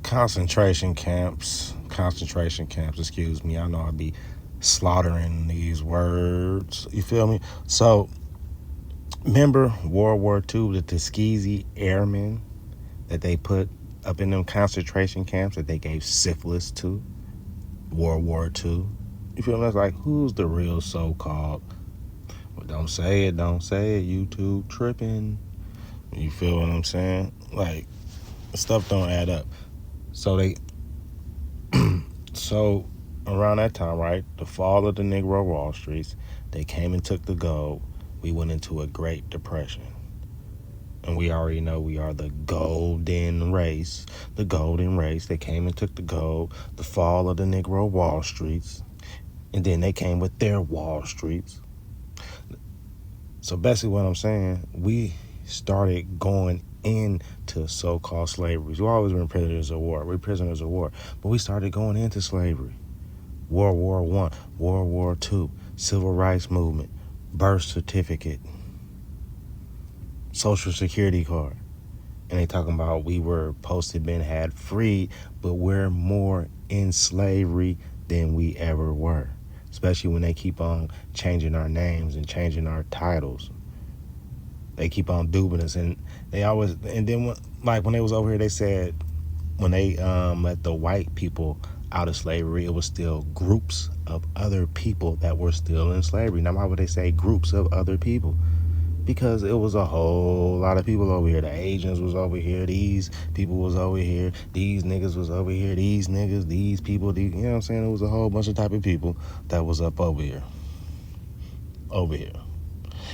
Concentration camps, excuse me. I know I'd be slaughtering these words. You feel me? So, remember World War II, the Tuskegee Airmen that they put up in them concentration camps that they gave syphilis to? World War II. You feel me? It's like, who's the real so-called? Well, don't say it, YouTube tripping. You feel what I'm saying? Like, stuff don't add up. So so around that time, right, the fall of the Negro Wall Streets, they came and took the gold. We went into a Great Depression. And we already know we are the golden race. The golden race. They came and took the gold. The fall of the Negro Wall Streets. And then they came with their Wall Streets. So basically what I'm saying, we started going into so-called slavery. We've always been prisoners of war. We're prisoners of war. But we started going into slavery. World War I, World War II, Civil Rights Movement, birth certificate, Social Security card. And they talking about we were supposed to have been had free, but we're more in slavery than we ever were. Especially when they keep on changing our names and changing our titles. They keep on duping us, and they always. And then, when they was over here, they said when they let the white people out of slavery, it was still groups of other people that were still in slavery. Now, why would they say groups of other people? Because it was a whole lot of people over here. The Asians was over here. These people was over here. These niggas was over here. These niggas, these people. You know what I'm saying? It was a whole bunch of type of people that was up over here. Over here.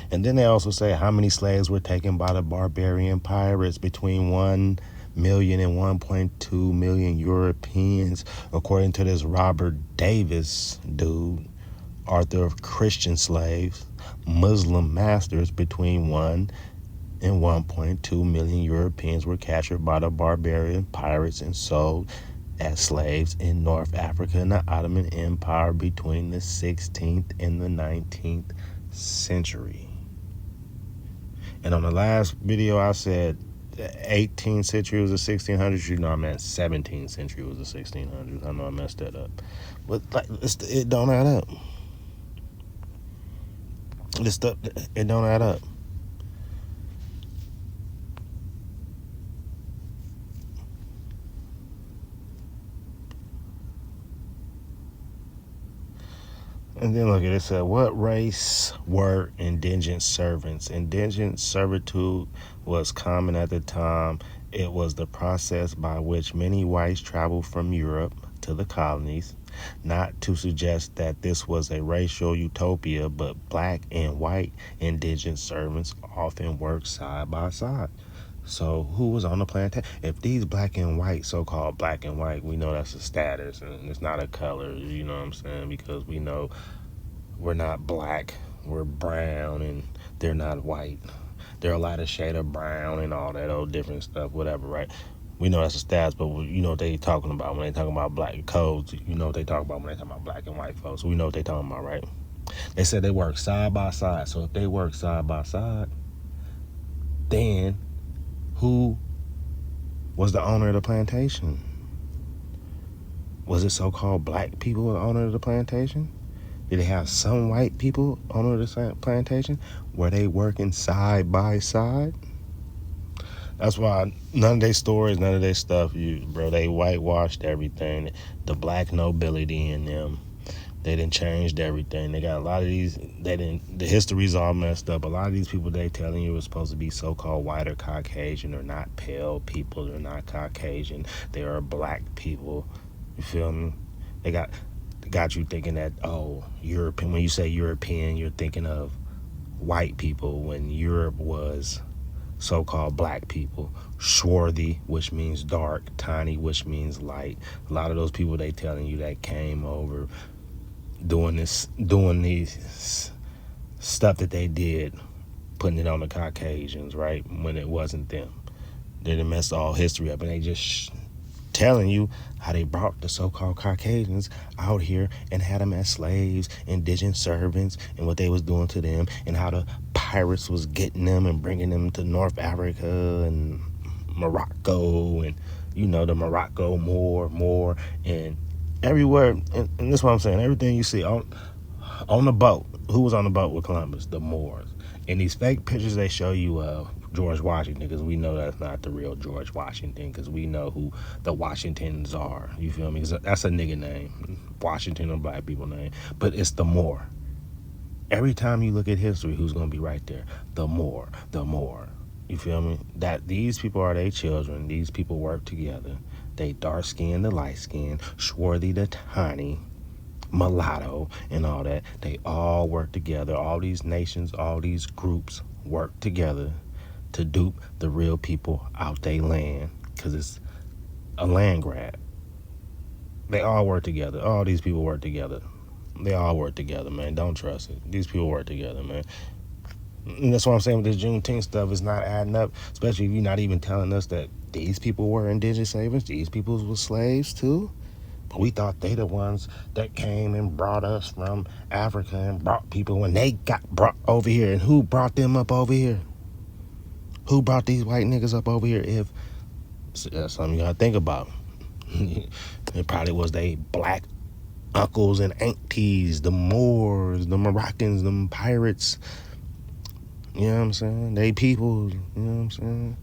And then they also say how many slaves were taken by the barbarian pirates, between 1 million and 1.2 million Europeans, according to this Robert Davis dude, author of Christian Slaves, Muslim Masters. Between 1 and 1.2 million Europeans were captured by the barbarian pirates and sold as slaves in North Africa and the Ottoman Empire between the 16th and the 19th century. And on the last video, I said the 18th century was the 1600s. You know, I meant 17th century was the 1600s. I know I messed that up, but it don't add up. This stuff, it don't add up. And then look at it, it said, what race were indentured servants? Indentured servitude was common at the time. It was the process by which many whites traveled from Europe to the colonies. Not to suggest that this was a racial utopia, but black and white indentured servants often worked side by side. So who was on the plantation? If these black and white, so-called black and white, we know that's a status and it's not a color, you know what I'm saying? Because we know we're not black, we're brown, and they're not white. They're a lighter shade of brown and all that old different stuff, whatever, right? We know that's a status, but you know what they talking about when they talking about black codes. You know what they talk about when they talking about black and white folks. We know what they talking about, right? They said they work side by side. So if they work side by side, then who was the owner of the plantation? Was it so-called black people the owner of the plantation? Did they have some white people owner of the plantation? Were they working side by side? That's why none of their stories, none of their stuff, they whitewashed everything. The black nobility in them, they done changed everything. They got a lot of these, the history's all messed up. A lot of these people they telling you are supposed to be so-called white or Caucasian. They're not pale people. They're not Caucasian. They are black people. You feel me? They got you thinking that, European. When you say European, you're thinking of white people when Europe was so-called black people. Swarthy, which means dark. Tiny, which means light. A lot of those people they telling you that came over doing these stuff that they did, putting it on the Caucasians, right? When it wasn't them. They done messed all history up, and they just telling you how they brought the so-called Caucasians out here and had them as slaves, indigent servants, and what they was doing to them, and how the pirates was getting them and bringing them to North Africa and Morocco and You know, the Morocco Moor, and everywhere. And that's what I'm saying. Everything you see on the boat. Who was on the boat with Columbus? The Moors. And these fake pictures they show you of George Washington, because we know that's not the real George Washington, because we know who the Washingtons are. You feel me? That's a nigga name. Washington, a black people name. But it's the Moor. Every time you look at history, who's going to be right there? The Moor. The Moor. You feel me? That these people are their children. These people work together. They dark skinned, the light skinned, swarthy, the tiny, mulatto, and all that. They all work together. All these nations, all these groups work together to dupe the real people out their land, because it's a land grab. They all work together. All these people work together. They all work together, man. Don't trust it. These people work together, man. And that's what I'm saying with this Juneteenth stuff. It's not adding up, especially if you're not even telling us that these people were indigenous savers. These people were slaves too. But we thought they the ones that came and brought us from Africa and brought people when they got brought over here. And who brought them up over here? Who brought these white niggas up over here? If that's something you gotta think about. It probably was they black uncles and aunties, the Moors, the Moroccans, them pirates. You know what I'm saying? They people, you know what I'm saying?